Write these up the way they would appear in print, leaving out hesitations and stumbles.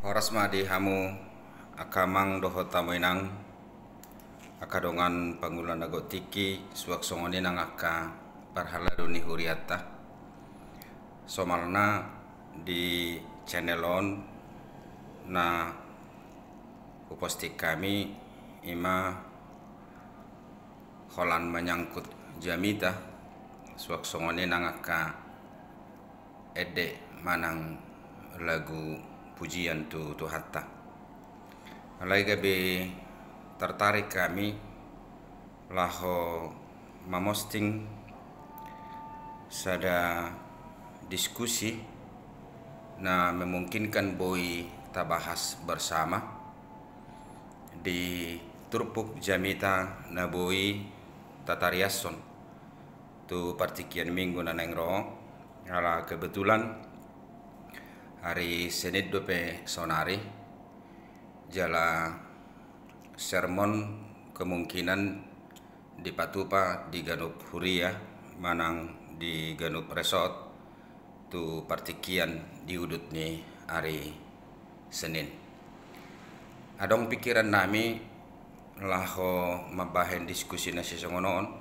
Horas madi hamu akamang doho tamoinang akadongan pangulan nago tiki suak songoni nang aka parhala duni huriata somalna di channel on na upostik kami ima holan menyangkut jamita suak songoni nang aka ede manang lagu pujian tu hatta. Alai gabe tertarik kami laho memosting sada diskusi na memungkinkan boy tabahas bersama di turpuk jamita na boy tatariason tu partikian minggu na nengro ala kebetulan hari Senin dope sonari jala sermon kemungkinan di Patupa di Ganup Huria manang di Ganup Resort tu partikian di udut ni hari Senin. Adong pikiran nami laho mabahen diskusi na sisongonon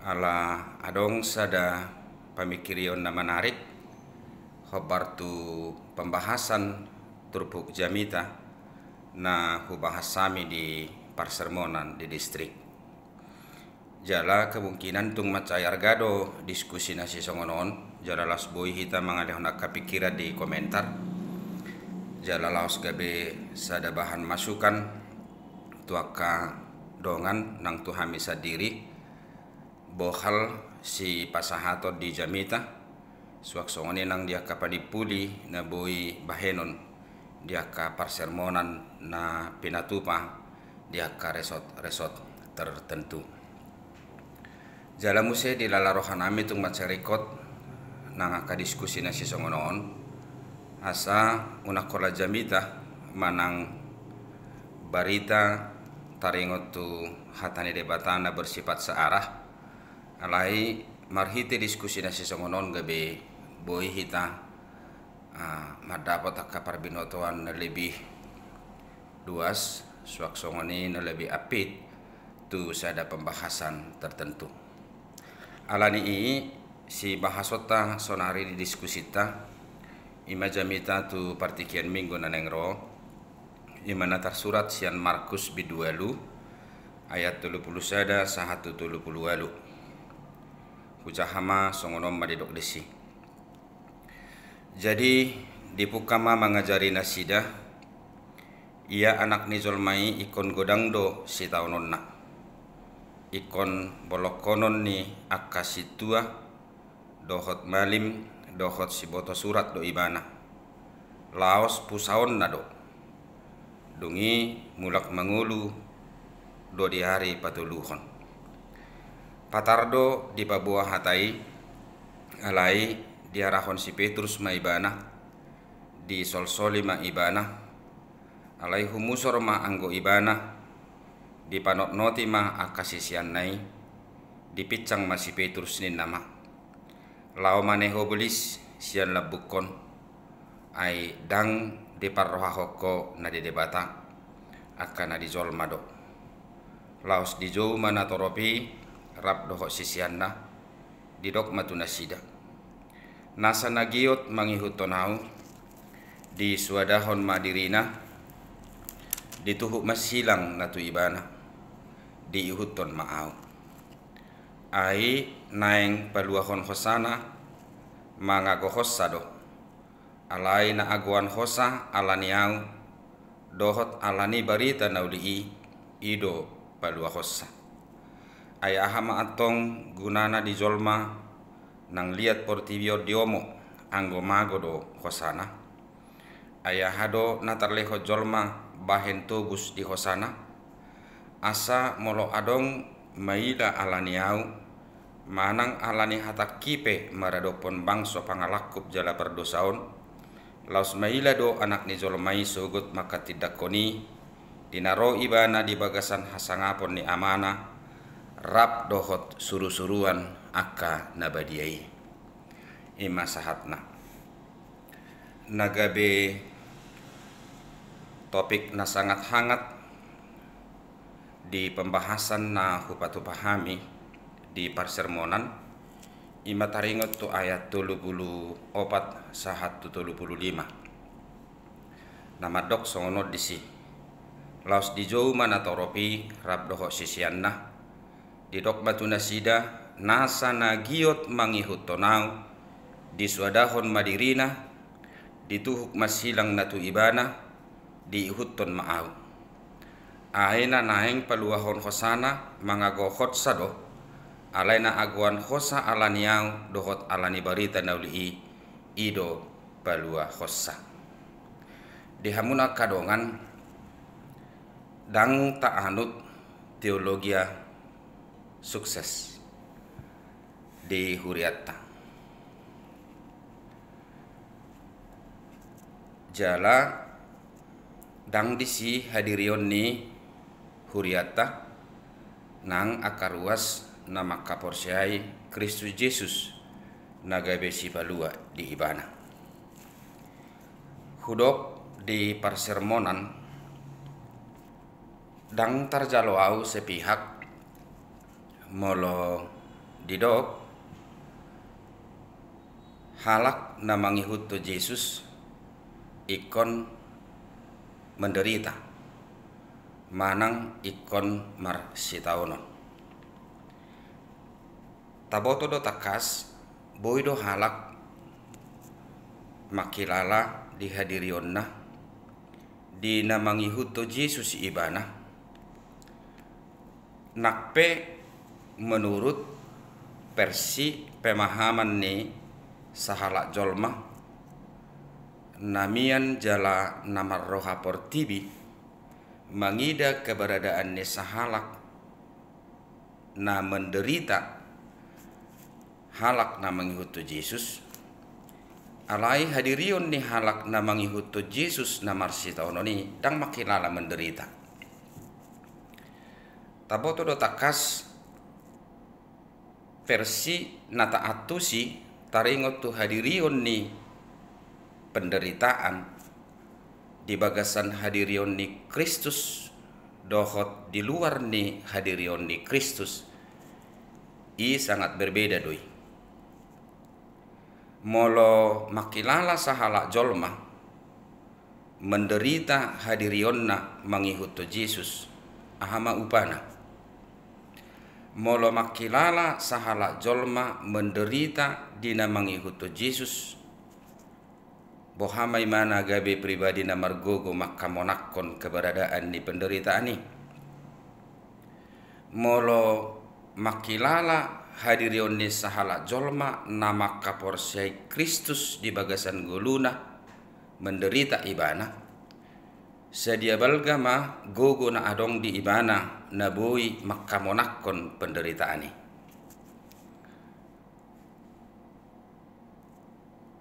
ala adong sada pamikirion na menarik khobar tu pembahasan turpuk jamita na hubahas sami di parsermonan di distrik. Jala kemungkinan tung macayar gado diskusi nasi songonon jala las boy hita mangalihon kapikiran di komentar. Jala laos gabe sada bahan masukan tuaka dongan nang tu hamisa diri bohal si pasahato di jamita suak songoni nang dia kapanipuli na boy bahenon dia ka parsermonan na pinatupa dia ka resort tertentu. Jala muse di lalarohan ami tung macarikot nang aka diskusi na si songonon asa unakola jamita manang barita taringot tu hatani debatana bersifat searah alai marhiti diskusi na si songonon gabe boy hita madapat akapar binotoan na lebih luas suak songoni na lebih apit tu sada pembahasan tertentu. Alani si bahasota sonari di diskusita ima jamita tu partikian minggu na nengro imana tersurat sian Markus bidualu ayat 30 sada sahatu 30 walu hujahama songonom madidok desi. Jadi dipukama mengajari nasida ia anak ni zolmai ikon godangdo si taunonna ikon bolokonon ni akasitua dohot malim dohot si boto surat do ibana laos pusaon nado dungi mulak mangulu do di hari patuluhon patardo di pabuah hatai alai diarahon si Petrus ma ibana di solsoli ma ibana alai humusor ma anggo ibana di panot noti ma akasisian nai di picang ma si Petrus ni nama lao maneho belis sian labukon ai dang di parroha hoko na di debata akan na di zolmado laos di jou mana toropi rap doho sisian na di dok matunasida nasa nagiot mangihut tonau di suadahon madirina dituhuk masilang natu ibana di ihuton maau ai naeng paluahon hosana mangago hossado alai na aguan hosa alaniau dohot alani barita nauli ido palua hossa ai ahama atong gunana di zolma nang liat portivio diomo anggo mago do hosana ayah hado natarleho jolma bahen tobus di hosana asa molo adong maila alaniau manang alani hatak kipe maradopon bangso pangalakup jala berdosaon laus maila do anak ni zolmai sogot maka tidak koni dinaro ibana di bagasan hasangapon ni amana rap dohot suru-suruan akka nabadiai ima sahatna nagabe topik na sangat hangat di pembahasan na hupatu pahami di parsermonan ima taringot tu ayat 34 sahat tu 35 nama dok songonot disi laos di jauh mana toropi rab doho sisianna di dok batu nasida nasa na giot mangihut tonau di suadahon madirina dituhuk masilang natu ibana di ihutton maaw. Aina naeng paluahon hosana mangagohot sado alaina aguan hosa alaniau dohot alani barita nauli ido palua hosa. Di hamuna kadongan dang ta'anut teologia sukses di huriatta. Jala dang disi hadirion ni huriata nang akaruas nama kaporsiai Kristus Yesus nagabe si palua di ibana. Hudok di parsermonan dang tarjalo au sepihak molo didok halak namangihut to Yesus ikon menderita manang ikon mar sitaono taboto do takas boido halak makilala dihadirionna di namangihuto Yesus ibana nakpe menurut versi pemahaman ni sahala jolma namian jala namar roha portibi mangida keberadaan ni sahalak na menderita halak na manghihuto Yesus alai hadirion ni halak na manghihuto Yesus na marsitaono ni dang makilala menderita taboto do takas versi nata atusi taringot tu hadirion ni penderitaan di bagasan hadirion ni Kristus dohot di luar ni hadirion ni Kristus i sangat berbeda doi. Molo makilala sahala jolma menderita hadirionna mangihuto Yesus ahama upana. Molo makilala sahala jolma menderita dina mangihuto Yesus bohamai mana gabe pribadi na margogo makamonakon keberadaan di penderitaan ini. Molo makilala hadirion ni sahala jolma nama kaporsiai Kristus di bagasan goluna menderita ibana. Sedia balgama gogo na adong di ibana na boi makamonakon penderitaan ini.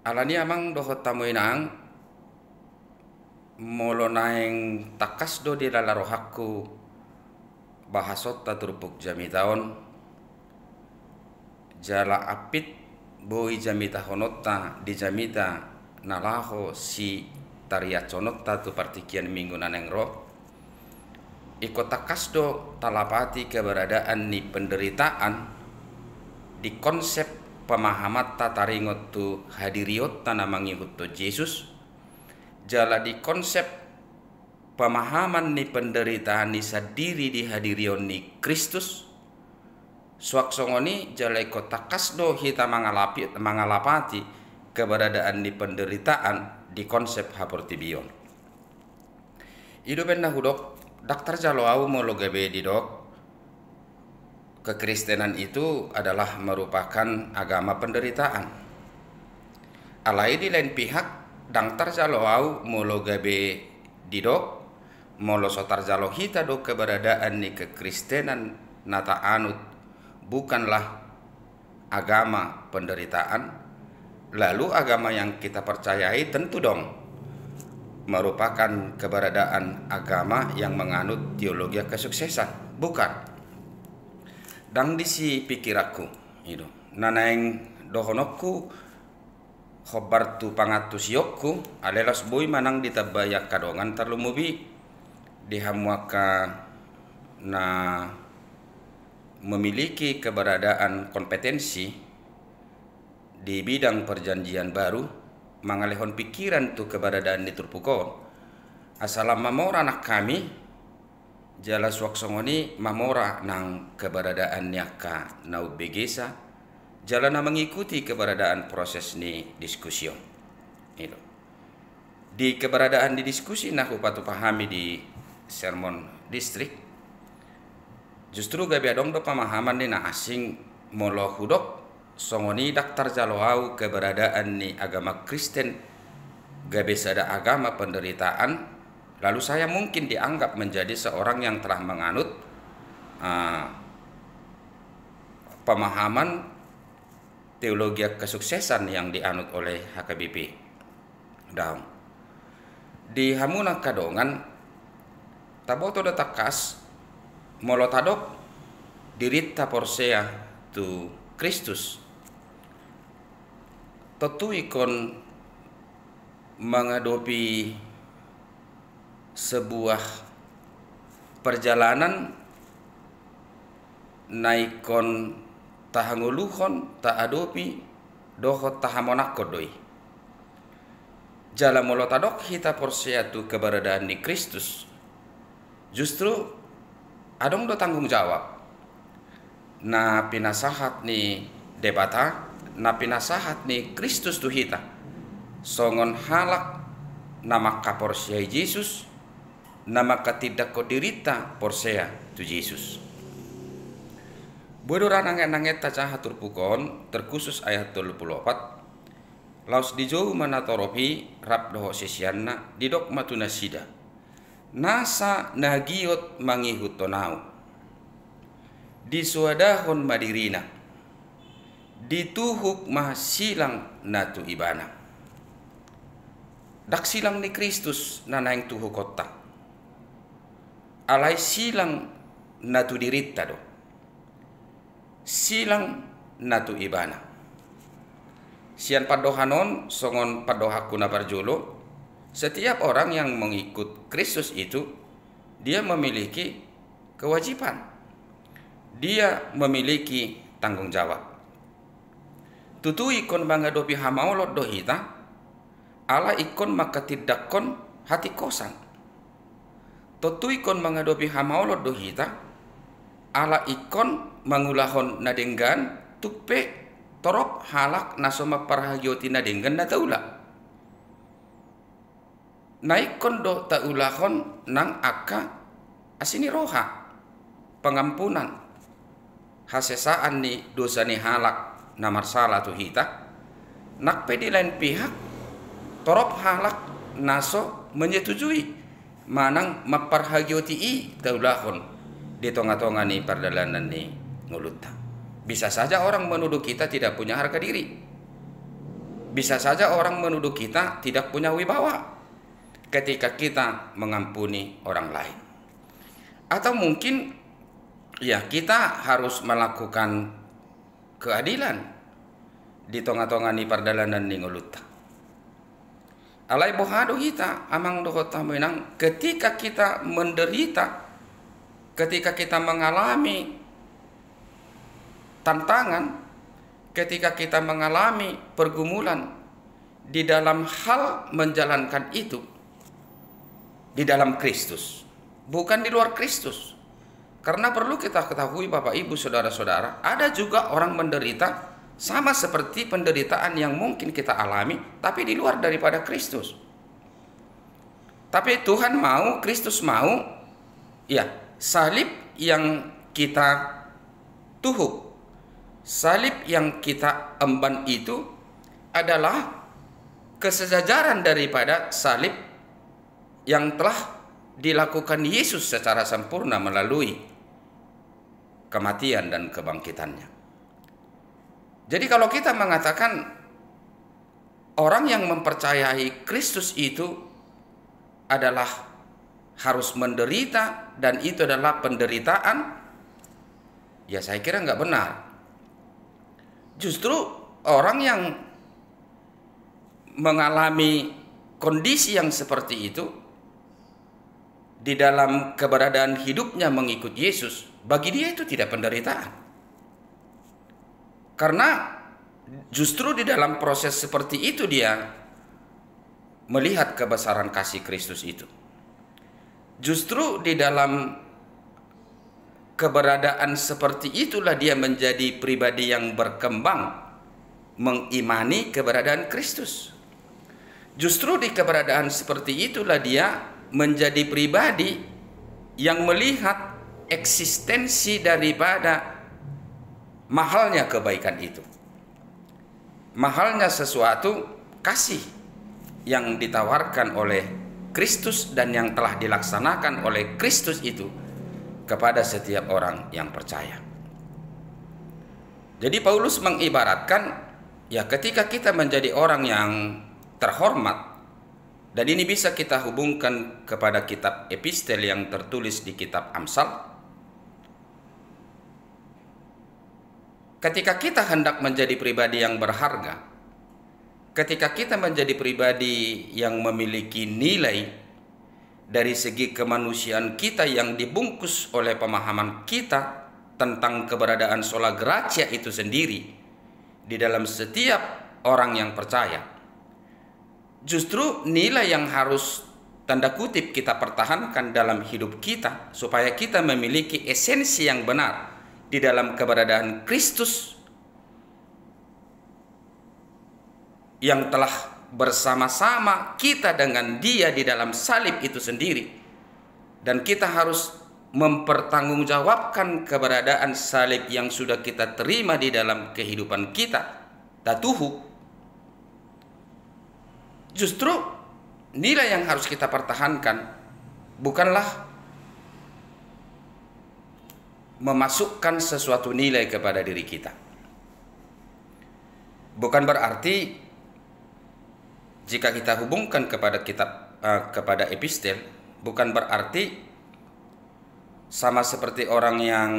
Alani amang dohot tamuinang molo naeng takas do di lalarohakku bahasot taturpuk jamitaon jala apit boi jamita honotta di jamita nalaho si tariaconotta tu partikian minggu naneng roh iko takas do talapati keberadaan ni penderitaan di konsep pemahamat taringot tu hadiriot tanah mangihut tu Yesus jala di konsep pemahaman ni penderitaan ni sadiri di hadirion ni Kristus swaksongoni jala iko takas do hita mangalapati keberadaan ni penderitaan di konsep haportibion idupen hudok daktar jalo au molo gabe di dok kekristenan itu adalah merupakan agama penderitaan. Alai di lain pihak dang tarjalo au molo gabe didok molo sotar jalo hita do keberadaan ni kekristenan nata anut bukanlah agama penderitaan. Lalu agama yang kita percayai tentu dong merupakan keberadaan agama yang menganut teologi kesuksesan. Bukan. Dang disi pikiraku itu nanaeng dohonokku khobar tu pangatus yokku alelas boy manang ditabayak kadongan terlumubi dihamuaka na memiliki keberadaan kompetensi di bidang perjanjian baru mangalehon pikiran tu keberadaan di turpuko asalam mamora nak kami jala suaksongoni mamora nang keberadaannya ka nau begesa jalana mengikuti keberadaan proses ni diskusi itu di keberadaan di diskusi nah upatu pahami di sermon distrik justru gabi adong do pemahaman ni na asing molo hudok songoni daktar jaloau keberadaan ni agama Kristen gabi sada agama penderitaan lalu saya mungkin dianggap menjadi seorang yang telah menganut pemahaman teologi kesuksesan yang dianut oleh HKBP. Daun di hamuna kadongan taboto datakas molotadok dirita porsea tu Kristus tentu ikon menghadapi sebuah perjalanan naikon tahanguluhon ta adopi dohot tahamonak kodoi jala molotadok hita porsea tu keberadaan di Kristus justru adong do tanggung jawab na pinasahat ni debata na pinasahat ni Kristus tu hita songon halak nama ka porsea Yesus nama katidak kodirita porsea tu Yesus. Bodoran anget-anget taca hatur pukon terkhusus ayat 34 laus dijauh manatoropi rap doho sisianna didok matuna sida nasa nagiot mangihut tonau disuadahon madirina dituhuk mahasilang natu ibana dak silang ni Kristus nanaing tuhu kota alai silang natu dirita do silang natu ibana sian padohanon songon padohakuna barjolo setiap orang yang mengikut Kristus itu dia memiliki kewajiban dia memiliki tanggung jawab tutu ikon bangadopi hamaolot dohita ala ikon maka tidak kon hati kosan tutu ikon bangadopi hamaolot dohita ala ikon mangulahon nadenggan tukpe torop halak nasoma parhagyoti nadenggan na taula naikon do taulahon nang aka asini roha pengampunan hasesaan ni dosa ni halak na marsala tu hita nakpe di lain pihak torop halak naso menyetujui manang maparhagyoti i taulahon di tonga-tonga ni perdalanan ni ngulutta. Bisa saja orang menuduh kita tidak punya harga diri. Bisa saja orang menuduh kita tidak punya wibawa ketika kita mengampuni orang lain. Atau mungkin ya kita harus melakukan keadilan di tonga-tonga ni perdalanan ni ngulutta. Alai bohado kita amang dohota menang ketika kita menderita, ketika kita mengalami tantangan, ketika kita mengalami pergumulan di dalam hal menjalankan itu di dalam Kristus, bukan di luar Kristus. Karena perlu kita ketahui Bapak Ibu Saudara-saudara, ada juga orang menderita sama seperti penderitaan yang mungkin kita alami tapi di luar daripada Kristus. Tapi Tuhan mau, Kristus mau, ya, salib yang kita tuhuk, salib yang kita emban itu adalah kesejajaran daripada salib yang telah dilakukan Yesus secara sempurna melalui kematian dan kebangkitannya. Jadi kalau kita mengatakan orang yang mempercayai Kristus itu adalah harus menderita dan itu adalah penderitaan, ya saya kira nggak benar. Justru orang yang mengalami kondisi yang seperti itu di dalam keberadaan hidupnya mengikut Yesus, bagi dia itu tidak penderitaan. Karena justru di dalam proses seperti itu dia melihat kebesaran kasih Kristus itu. Justru di dalam keberadaan seperti itulah dia menjadi pribadi yang berkembang mengimani keberadaan Kristus. Justru di keberadaan seperti itulah dia menjadi pribadi yang melihat eksistensi daripada mahalnya kebaikan itu. Mahalnya sesuatu kasih yang ditawarkan oleh Kristus dan yang telah dilaksanakan oleh Kristus itu kepada setiap orang yang percaya. Jadi Paulus mengibaratkan, ya, ketika kita menjadi orang yang terhormat, dan ini bisa kita hubungkan kepada kitab epistel yang tertulis di kitab Amsal. Ketika kita hendak menjadi pribadi yang berharga, ketika kita menjadi pribadi yang memiliki nilai dari segi kemanusiaan kita yang dibungkus oleh pemahaman kita tentang keberadaan sola gratia itu sendiri di dalam setiap orang yang percaya, justru nilai yang harus tanda kutip kita pertahankan dalam hidup kita supaya kita memiliki esensi yang benar di dalam keberadaan Kristus yang telah bersama-sama kita dengan Dia di dalam salib itu sendiri, dan kita harus mempertanggungjawabkan keberadaan salib yang sudah kita terima di dalam kehidupan kita datuhu. Justru nilai yang harus kita pertahankan bukanlah memasukkan sesuatu nilai kepada diri kita. Bukan berarti jika kita hubungkan kepada kepada epistel, bukan berarti sama seperti orang yang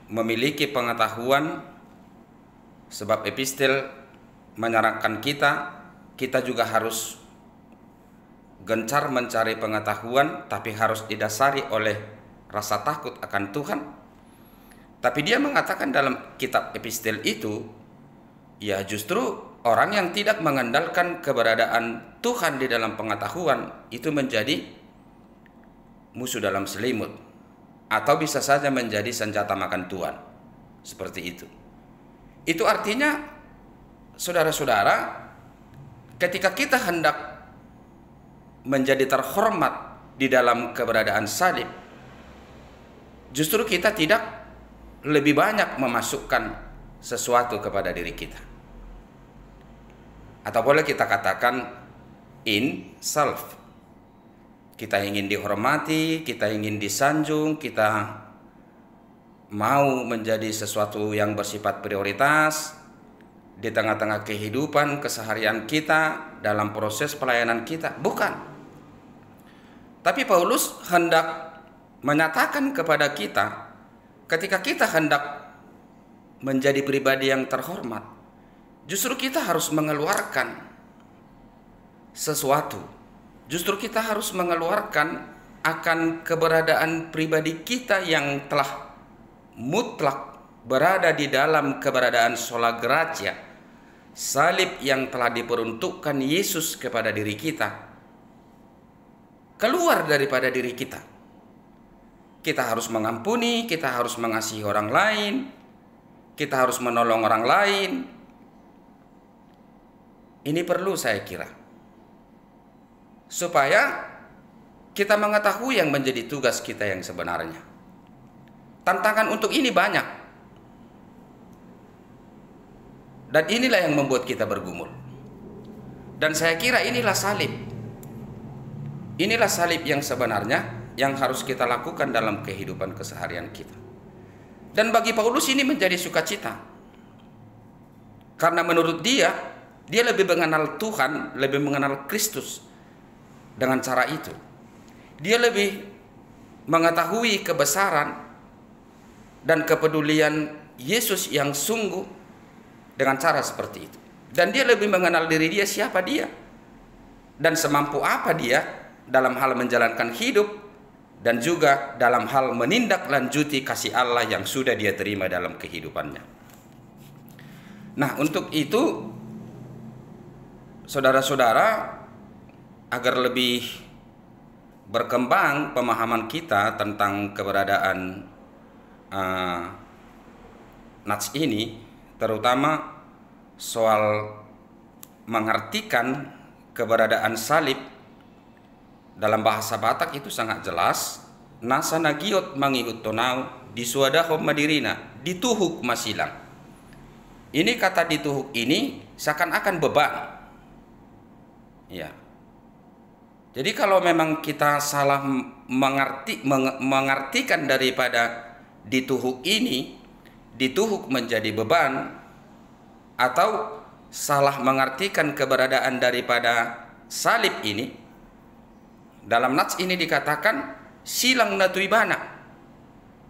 memiliki pengetahuan, sebab epistel menyarankan kita juga harus gencar mencari pengetahuan, tapi harus didasari oleh rasa takut akan Tuhan. Tapi dia mengatakan dalam kitab epistel itu, ya, justru orang yang tidak mengandalkan keberadaan Tuhan di dalam pengetahuan itu menjadi musuh dalam selimut, atau bisa saja menjadi senjata makan tuan. Seperti itu. Itu artinya, saudara-saudara, ketika kita hendak menjadi terhormat di dalam keberadaan salib, justru kita tidak lebih banyak memasukkan sesuatu kepada diri kita. Atau boleh kita katakan in self. Kita ingin dihormati, kita ingin disanjung, kita mau menjadi sesuatu yang bersifat prioritas di tengah-tengah kehidupan keseharian kita, dalam proses pelayanan kita. Bukan. Tapi Paulus hendak menyatakan kepada kita, ketika kita hendak menjadi pribadi yang terhormat, justru kita harus mengeluarkan sesuatu. Justru kita harus mengeluarkan akan keberadaan pribadi kita yang telah mutlak berada di dalam keberadaan sola gratia, salib yang telah diperuntukkan Yesus kepada diri kita, keluar daripada diri kita. Kita harus mengampuni, kita harus mengasihi orang lain, kita harus menolong orang lain. Ini perlu, saya kira, supaya kita mengetahui yang menjadi tugas kita yang sebenarnya. Tantangan untuk ini banyak, dan inilah yang membuat kita bergumul. Dan saya kira inilah salib. Inilah salib yang sebenarnya yang harus kita lakukan dalam kehidupan keseharian kita. Dan bagi Paulus ini menjadi sukacita, karena menurut dia lebih mengenal Tuhan, lebih mengenal Kristus dengan cara itu. Dia lebih mengetahui kebesaran dan kepedulian Yesus yang sungguh dengan cara seperti itu. Dan dia lebih mengenal diri dia, siapa dia. dan semampu apa dia dalam hal menjalankan hidup dan juga dalam hal menindaklanjuti kasih Allah yang sudah dia terima dalam kehidupannya. Nah, untuk itu saudara-saudara, agar lebih berkembang pemahaman kita tentang keberadaan nats ini, terutama soal mengartikan keberadaan salib dalam bahasa Batak itu sangat jelas. Nasa nagiot mangiut tonau disuadaho madirina dituhuk masilang. Ini kata dituhuk ini seakan-akan beban. Ya. Jadi kalau memang kita salah mengartikan daripada dituhuk ini, dituhuk menjadi beban, atau salah mengartikan keberadaan daripada salib ini, dalam nats ini dikatakan silang natuibana,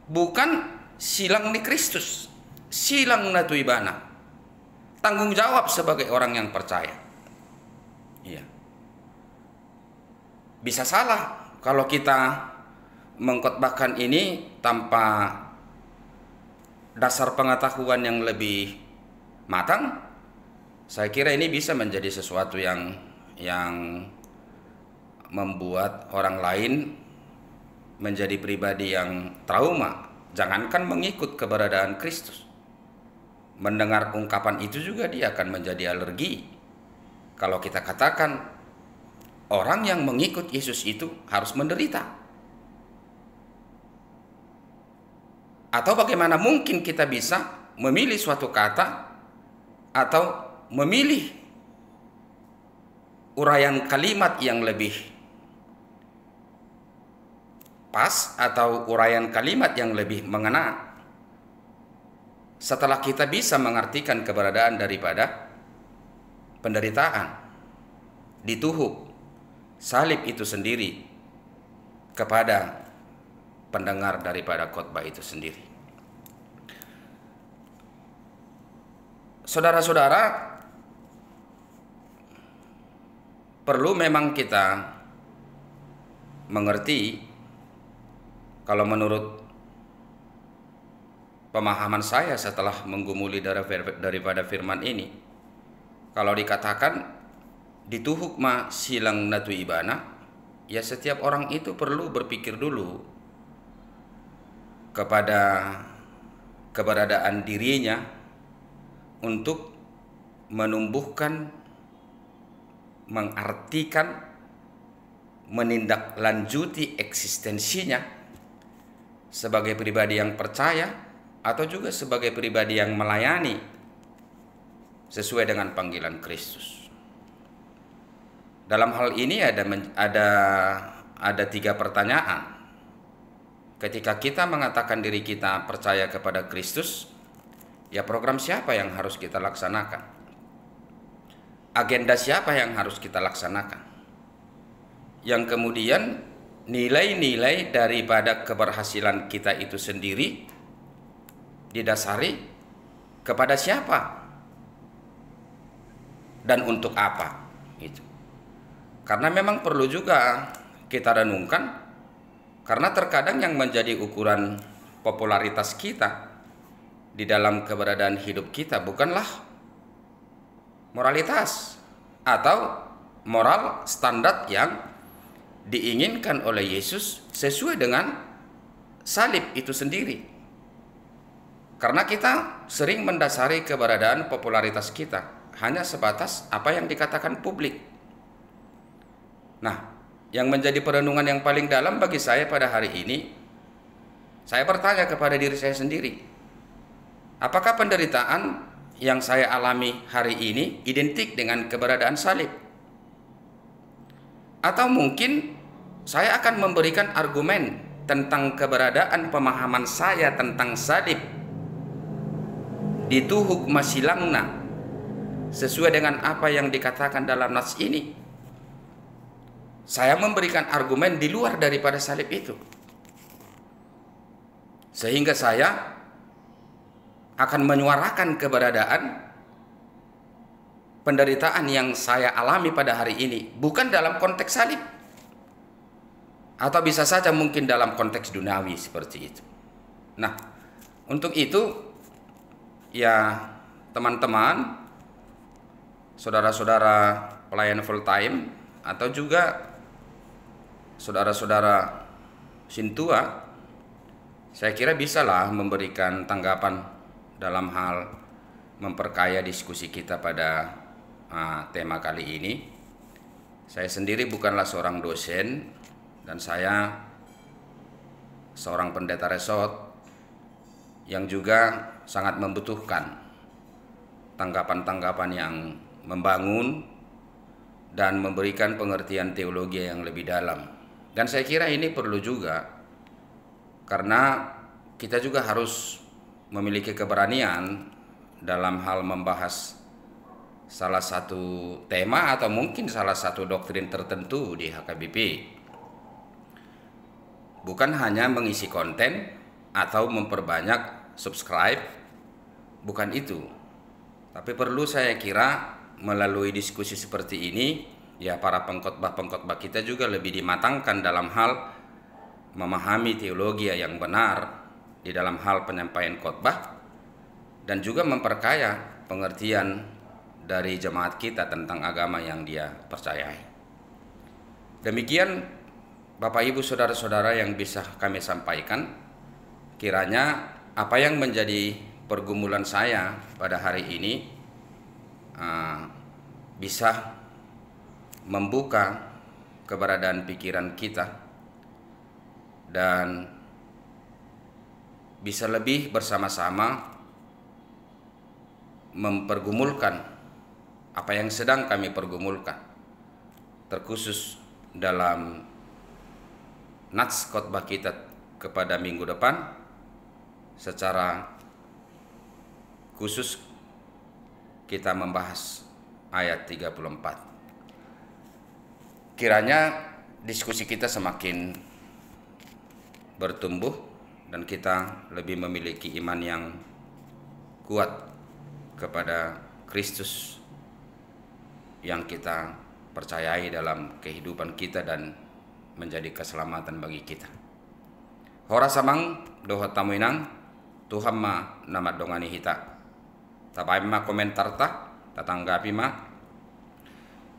bukan silang ni Kristus, silang natuibana, tanggung jawab sebagai orang yang percaya. Iya. Bisa salah kalau kita mengkhotbahkan ini tanpa dasar pengetahuan yang lebih matang. Saya kira ini bisa menjadi sesuatu yang membuat orang lain menjadi pribadi yang trauma. Jangankan mengikut keberadaan Kristus, mendengar ungkapan itu juga dia akan menjadi alergi. Kalau kita katakan orang yang mengikut Yesus itu harus menderita. Atau bagaimana mungkin kita bisa memilih suatu kata atau memilih uraian kalimat yang lebih pas atau uraian kalimat yang lebih mengena setelah kita bisa mengartikan keberadaan daripada penderitaan, dituhuk, salib itu sendiri kepada pendengar daripada khotbah itu sendiri. Saudara-saudara, perlu memang kita mengerti, kalau menurut pemahaman saya setelah menggumuli daripada firman ini, kalau dikatakan dituhuk ma silang natu ibana, ya setiap orang itu perlu berpikir dulu kepada keberadaan dirinya untuk menumbuhkan, mengartikan, menindaklanjuti eksistensinya sebagai pribadi yang percaya atau juga sebagai pribadi yang melayani sesuai dengan panggilan Kristus. Dalam hal ini ada 3 pertanyaan. Ketika kita mengatakan diri kita percaya kepada Kristus, ya program siapa yang harus kita laksanakan? Agenda siapa yang harus kita laksanakan? Yang kemudian nilai-nilai daripada keberhasilan kita itu sendiri didasari kepada siapa dan untuk apa? Itu. Karena memang perlu juga kita renungkan, karena terkadang yang menjadi ukuran popularitas kita di dalam keberadaan hidup kita bukanlah moralitas atau moral standar yang diinginkan oleh Yesus sesuai dengan salib itu sendiri. Karena kita sering mendasari keberadaan popularitas kita hanya sebatas apa yang dikatakan publik. Nah, yang menjadi perenungan yang paling dalam bagi saya pada hari ini, saya bertanya kepada diri saya sendiri, apakah penderitaan yang saya alami hari ini identik dengan keberadaan salib? Atau mungkin saya akan memberikan argumen tentang keberadaan pemahaman saya tentang salib dituhuk masilangna sesuai dengan apa yang dikatakan dalam nats ini. Saya memberikan argumen di luar daripada salib itu, sehingga saya akan menyuarakan keberadaan penderitaan yang saya alami pada hari ini bukan dalam konteks salib, atau bisa saja mungkin dalam konteks duniawi seperti itu. Nah, untuk itu ya teman-teman, saudara-saudara pelayan full time, atau juga saudara-saudara Sintua, saya kira bisalah memberikan tanggapan dalam hal memperkaya diskusi kita pada tema kali ini. Saya sendiri bukanlah seorang dosen, dan saya seorang pendeta resort yang juga sangat membutuhkan tanggapan-tanggapan yang membangun dan memberikan pengertian teologi yang lebih dalam. Dan saya kira ini perlu juga, karena kita juga harus memiliki keberanian dalam hal membahas salah satu tema atau mungkin salah satu doktrin tertentu di HKBP. Bukan hanya mengisi konten atau memperbanyak subscribe, bukan itu. Tapi perlu saya kira melalui diskusi seperti ini, ya para pengkhotbah-pengkhotbah kita juga lebih dimatangkan dalam hal memahami teologi yang benar di dalam hal penyampaian khotbah, dan juga memperkaya pengertian dari jemaat kita tentang agama yang dia percayai. Demikian Bapak Ibu saudara-saudara yang bisa kami sampaikan. Kiranya apa yang menjadi pergumulan saya pada hari ini bisa membuka keberadaan pikiran kita dan bisa lebih bersama-sama mempergumulkan apa yang sedang kami pergumulkan, terkhusus dalam nats khotbah kita kepada minggu depan. Secara khusus kita membahas ayat 34. Kiranya diskusi kita semakin bertumbuh dan kita lebih memiliki iman yang kuat kepada Kristus yang kita percayai dalam kehidupan kita dan menjadi keselamatan bagi kita. Hora samang dohot tamuinang Tuhan ma nama dongani hita. Tapai ma komentar tatanggapi ma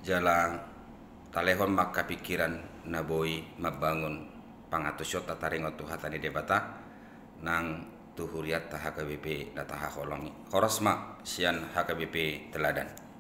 jala talehon mak kapikiran naboi mabangun pangatusyo tataringot tuhatani debata nang tuhuriat ta HKBP data hakolongi. Horosma sian HKBP teladan.